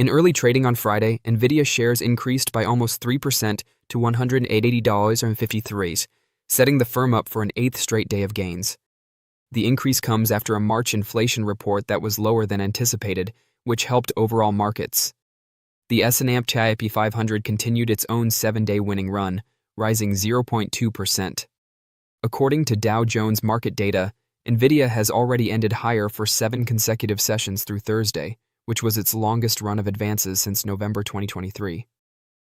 In early trading on Friday, Nvidia shares increased by almost 3% to $180.53, setting the firm up for an eighth straight day of gains. The increase comes after a March inflation report that was lower than anticipated, which helped overall markets. The S&P 500 continued its own 7-day winning run, rising 0.2%. According to Dow Jones market data, Nvidia has already ended higher for 7 consecutive sessions through Thursday, which was its longest run of advances since November 2023.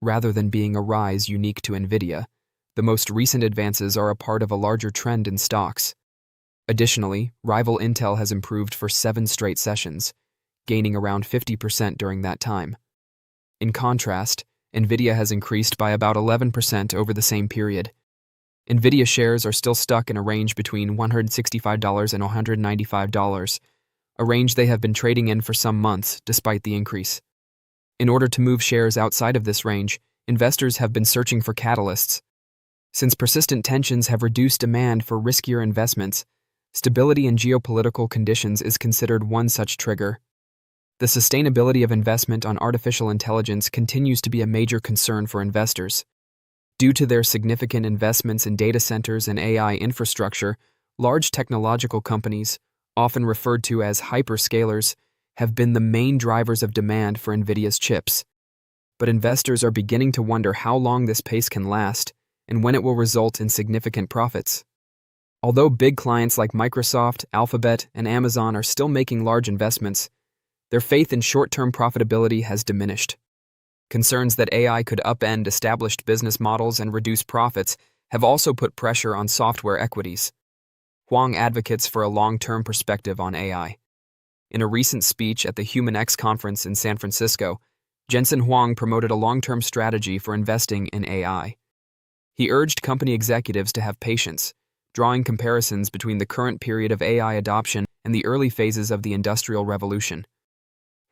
Rather than being a rise unique to Nvidia, the most recent advances are a part of a larger trend in stocks. Additionally, rival Intel has improved for 7 straight sessions, gaining around 50% during that time. In contrast, Nvidia has increased by about 11% over the same period. Nvidia shares are still stuck in a range between $165 and $195, a range they have been trading in for some months despite the increase. In order to move shares outside of this range, investors have been searching for catalysts. Since persistent tensions have reduced demand for riskier investments, stability in geopolitical conditions is considered one such trigger. The sustainability of investment on artificial intelligence continues to be a major concern for investors. Due to their significant investments in data centers and AI infrastructure, large technological companies, often referred to as hyperscalers, have been the main drivers of demand for Nvidia's chips. But investors are beginning to wonder how long this pace can last and when it will result in significant profits. Although big clients like Microsoft, Alphabet, and Amazon are still making large investments, their faith in short-term profitability has diminished. Concerns that AI could upend established business models and reduce profits have also put pressure on software equities. Huang advocates for a long-term perspective on AI. In a recent speech at the HumanX conference in San Francisco, Jensen Huang promoted a long-term strategy for investing in AI. He urged company executives to have patience, drawing comparisons between the current period of AI adoption and the early phases of the Industrial Revolution.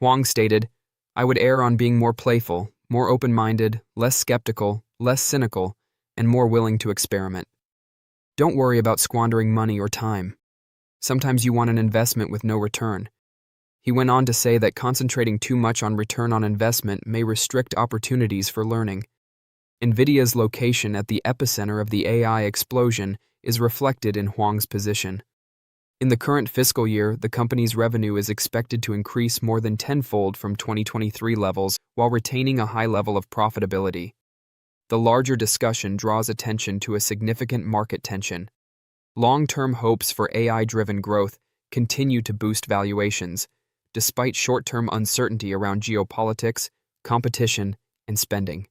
Huang stated, "I would err on being more playful, more open-minded, less skeptical, less cynical, and more willing to experiment. Don't worry about squandering money or time. Sometimes you want an investment with no return." He went on to say that concentrating too much on return on investment may restrict opportunities for learning. Nvidia's location at the epicenter of the AI explosion is reflected in Huang's position. In the current fiscal year, the company's revenue is expected to increase more than tenfold from 2023 levels while retaining a high level of profitability. The larger discussion draws attention to a significant market tension. Long-term hopes for AI-driven growth continue to boost valuations, despite short-term uncertainty around geopolitics, competition, and spending.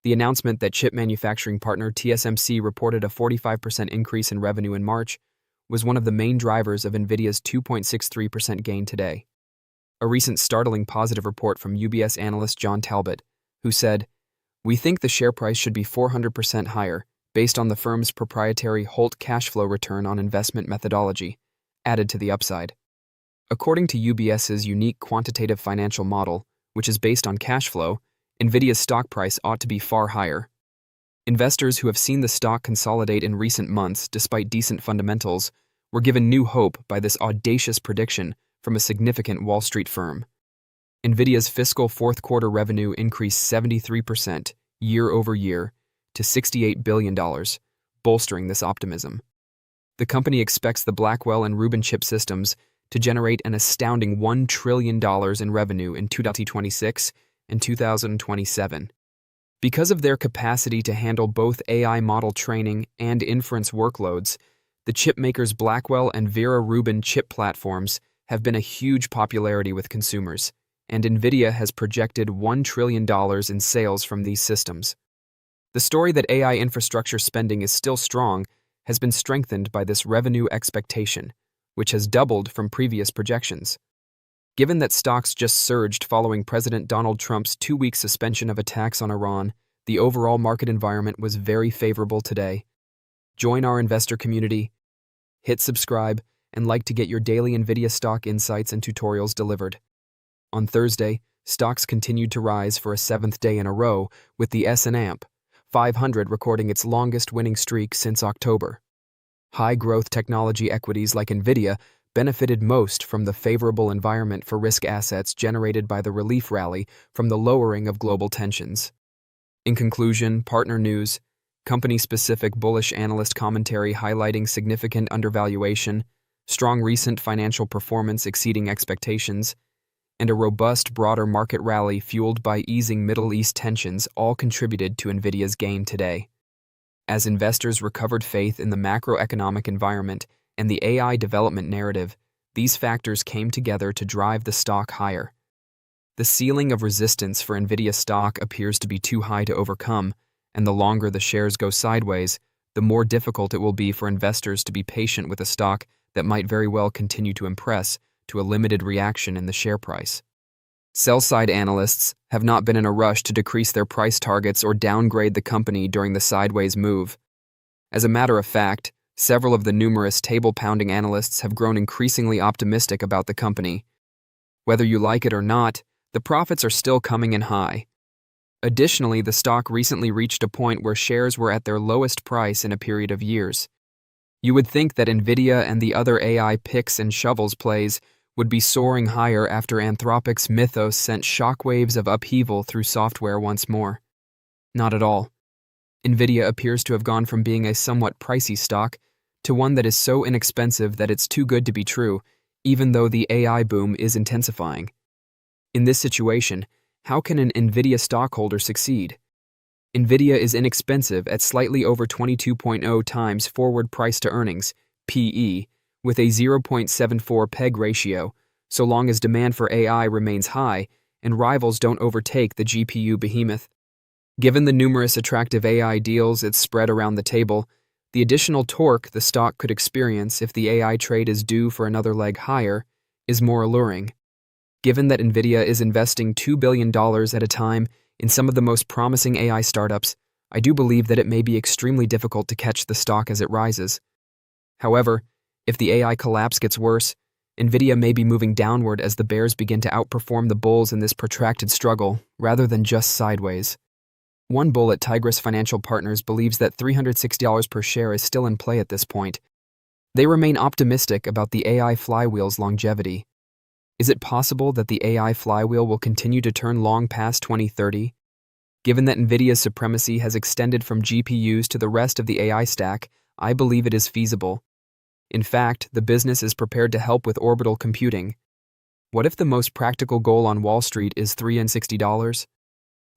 The announcement that chip manufacturing partner TSMC reported a 45% increase in revenue in March was one of the main drivers of Nvidia's 2.63% gain today. A recent startling positive report from UBS analyst John Talbot, who said, "We think the share price should be 400% higher, based on the firm's proprietary Holt cash flow return on investment methodology," added to the upside. According to UBS's unique quantitative financial model, which is based on cash flow, Nvidia's stock price ought to be far higher. Investors who have seen the stock consolidate in recent months despite decent fundamentals were given new hope by this audacious prediction from a significant Wall Street firm. Nvidia's fiscal fourth quarter revenue increased 73% year over year to $68 billion, bolstering this optimism. The company expects the Blackwell and Rubin chip systems to generate an astounding $1 trillion in revenue in 2026 and 2027. Because of their capacity to handle both AI model training and inference workloads, the chipmakers' Blackwell and Vera Rubin chip platforms have been a huge popularity with consumers, and Nvidia has projected $1 trillion in sales from these systems. The story that AI infrastructure spending is still strong has been strengthened by this revenue expectation, which has doubled from previous projections. Given that stocks just surged following President Donald Trump's 2-week suspension of attacks on Iran, the overall market environment was very favorable today. Join our investor community, hit subscribe, and like to get your daily Nvidia stock insights and tutorials delivered. On Thursday, stocks continued to rise for a 7th day in a row, with the S&P 500 recording its longest winning streak since October. High-growth technology equities like Nvidia benefited most from the favorable environment for risk assets generated by the relief rally from the lowering of global tensions. In conclusion, partner news, company-specific bullish analyst commentary highlighting significant undervaluation, strong recent financial performance exceeding expectations, and a robust broader market rally fueled by easing Middle East tensions all contributed to Nvidia's gain today. As investors recovered faith in the macroeconomic environment and the AI development narrative, these factors came together to drive the stock higher. The ceiling of resistance for Nvidia stock appears to be too high to overcome, and the longer the shares go sideways, the more difficult it will be for investors to be patient with a stock that might very well continue to impress to a limited reaction in the share price. Sell-side analysts have not been in a rush to decrease their price targets or downgrade the company during the sideways move. As a matter of fact, several of the numerous table-pounding analysts have grown increasingly optimistic about the company. Whether you like it or not, the profits are still coming in high. Additionally, the stock recently reached a point where shares were at their lowest price in a period of years. You would think that Nvidia and the other AI picks and shovels plays would be soaring higher after Anthropic's mythos sent shockwaves of upheaval through software once more. Not at all. Nvidia appears to have gone from being a somewhat pricey stock to one that is so inexpensive that it's too good to be true, even though the AI boom is intensifying. In this situation, how can an Nvidia stockholder succeed? Nvidia is inexpensive at slightly over 22.0 times forward price to earnings, PE, with a 0.74 PEG ratio, so long as demand for AI remains high and rivals don't overtake the GPU behemoth. Given the numerous attractive AI deals it's spread around the table, the additional torque the stock could experience if the AI trade is due for another leg higher is more alluring. Given that Nvidia is investing $2 billion at a time in some of the most promising AI startups, I do believe that it may be extremely difficult to catch the stock as it rises. However, if the AI collapse gets worse, Nvidia may be moving downward as the bears begin to outperform the bulls in this protracted struggle, rather than just sideways. One bull at Tigris Financial Partners believes that $360 per share is still in play at this point. They remain optimistic about the AI flywheel's longevity. Is it possible that the AI flywheel will continue to turn long past 2030? Given that Nvidia's supremacy has extended from GPUs to the rest of the AI stack, I believe it is feasible. In fact, the business is prepared to help with orbital computing. What if the most practical goal on Wall Street is $360?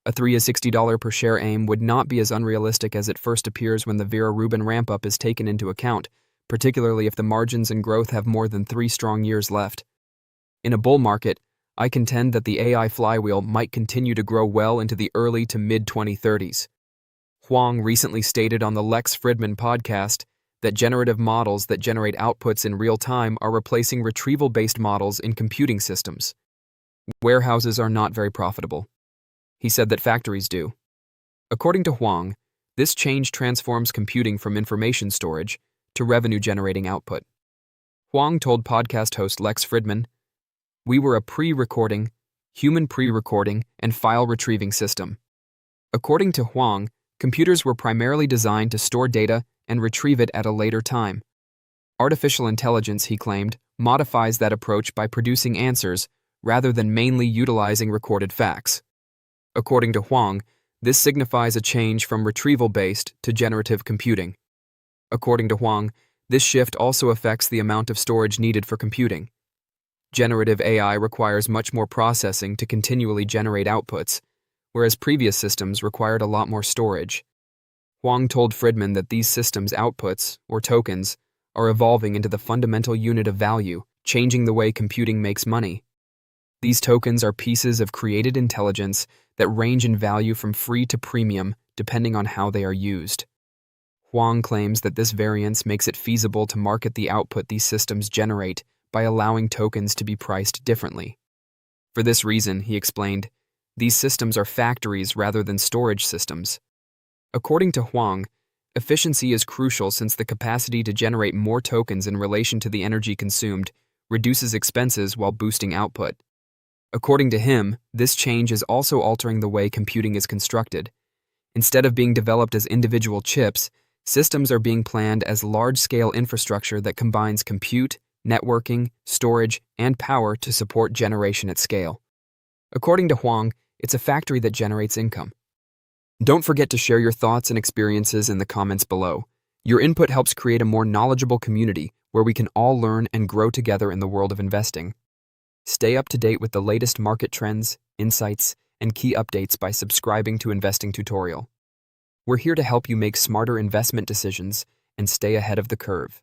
A $360 per share aim would not be as unrealistic as it first appears when the Vera Rubin ramp-up is taken into account, particularly if the margins and growth have more than 3 strong years left. In a bull market, I contend that the AI flywheel might continue to grow well into the early to mid-2030s. Huang recently stated on the Lex Fridman podcast that generative models that generate outputs in real time are replacing retrieval-based models in computing systems. Warehouses are not very profitable. He said that factories do. According to Huang, this change transforms computing from information storage to revenue-generating output. Huang told podcast host Lex Fridman, "We were a pre-recording, human pre-recording, and file retrieving system." According to Huang, computers were primarily designed to store data and retrieve it at a later time. Artificial intelligence, he claimed, modifies that approach by producing answers rather than mainly utilizing recorded facts. According to Huang, this signifies a change from retrieval-based to generative computing. According to Huang, this shift also affects the amount of storage needed for computing. Generative AI requires much more processing to continually generate outputs, whereas previous systems required a lot more storage. Huang told Fridman that these systems' outputs, or tokens, are evolving into the fundamental unit of value, changing the way computing makes money. These tokens are pieces of created intelligence that range in value from free to premium depending on how they are used. Huang claims that this variance makes it feasible to market the output these systems generate by allowing tokens to be priced differently. For this reason, he explained, these systems are factories rather than storage systems. According to Huang, efficiency is crucial since the capacity to generate more tokens in relation to the energy consumed reduces expenses while boosting output. According to him, this change is also altering the way computing is constructed. Instead of being developed as individual chips, systems are being planned as large-scale infrastructure that combines compute, networking, storage, and power to support generation at scale. According to Huang, it's a factory that generates income. Don't forget to share your thoughts and experiences in the comments below. Your input helps create a more knowledgeable community where we can all learn and grow together in the world of investing. Stay up to date with the latest market trends, insights, and key updates by subscribing to Investing Tutorial. We're here to help you make smarter investment decisions and stay ahead of the curve.